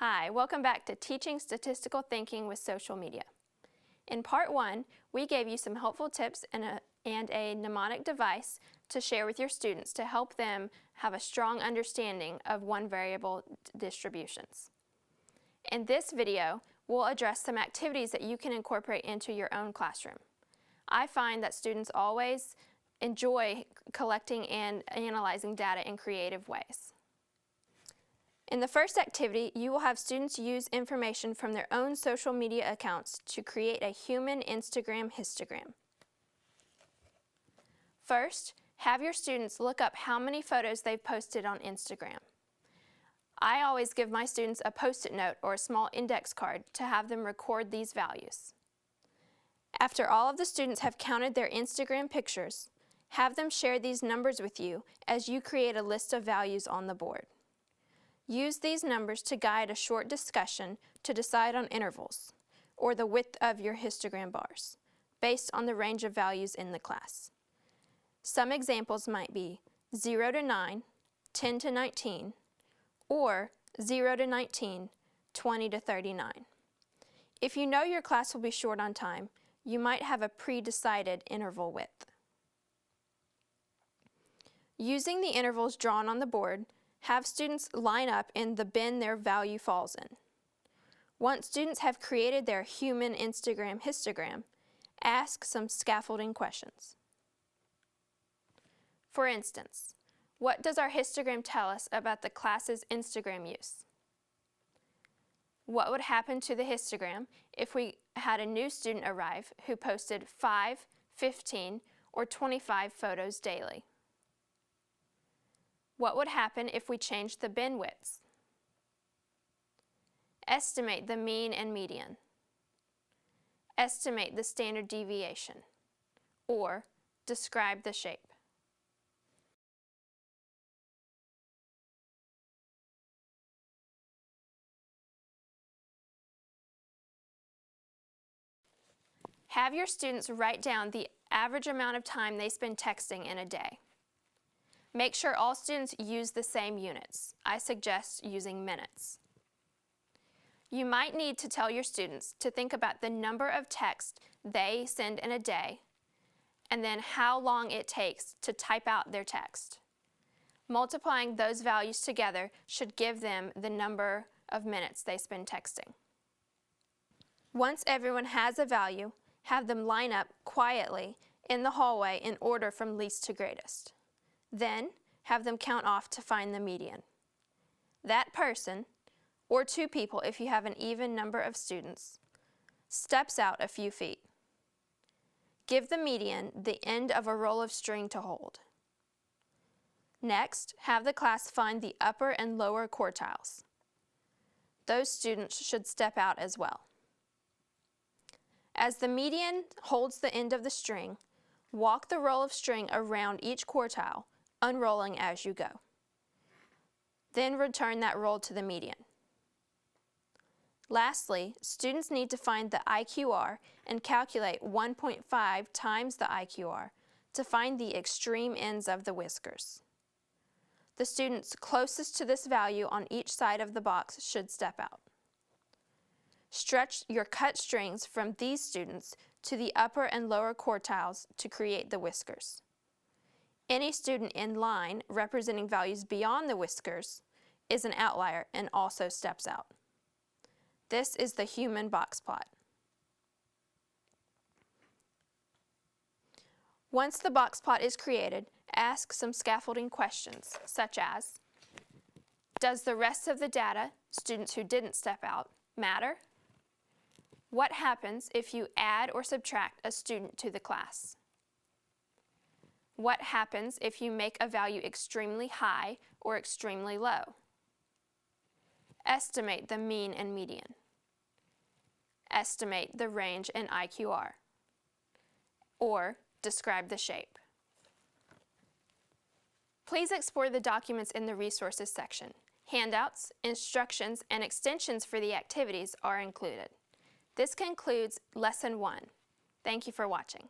Hi, welcome back to Teaching Statistical Thinking with Social Media. In Part 1, we gave you some helpful tips and a mnemonic device to share with your students to help them have a strong understanding of one variable distributions. In this video, we'll address some activities that you can incorporate into your own classroom. I find that students always enjoy collecting and analyzing data in creative ways. In the first activity, you will have students use information from their own social media accounts to create a human Instagram histogram. First, have your students look up how many photos they've posted on Instagram. I always give my students a post-it note or a small index card to have them record these values. After all of the students have counted their Instagram pictures, have them share these numbers with you as you create a list of values on the board. Use these numbers to guide a short discussion to decide on intervals, or the width of your histogram bars, based on the range of values in the class. Some examples might be 0 to 9, 10 to 19, or 0 to 19, 20 to 39. If you know your class will be short on time, you might have a pre-decided interval width. Using the intervals drawn on the board, have students line up in the bin their value falls in. Once students have created their human Instagram histogram, ask some scaffolding questions. For instance, what does our histogram tell us about the class's Instagram use? What would happen to the histogram if we had a new student arrive who posted 5, 15, or 25 photos daily? What would happen if we changed the bin widths? Estimate the mean and median. Estimate the standard deviation, or describe the shape. Have your students write down the average amount of time they spend texting in a day. Make sure all students use the same units. I suggest using minutes. You might need to tell your students to think about the number of texts they send in a day and then how long it takes to type out their text. Multiplying those values together should give them the number of minutes they spend texting. Once everyone has a value, have them line up quietly in the hallway in order from least to greatest. Then, have them count off to find the median. That person, or two people if you have an even number of students, steps out a few feet. Give the median the end of a roll of string to hold. Next, have the class find the upper and lower quartiles. Those students should step out as well. As the median holds the end of the string, walk the roll of string around each quartile, unrolling as you go. Then return that roll to the median. Lastly, students need to find the IQR and calculate 1.5 times the IQR to find the extreme ends of the whiskers. The students closest to this value on each side of the box should step out. Stretch your cut strings from these students to the upper and lower quartiles to create the whiskers. Any student in line representing values beyond the whiskers is an outlier and also steps out. This is the human box plot. Once the box plot is created, ask some scaffolding questions, such as, does the rest of the data, students who didn't step out, matter? What happens if you add or subtract a student to the class? What happens if you make a value extremely high or extremely low? Estimate the mean and median. Estimate the range in IQR. Or describe the shape. Please explore the documents in the resources section. Handouts, instructions, and extensions for the activities are included. This concludes Lesson 1. Thank you for watching.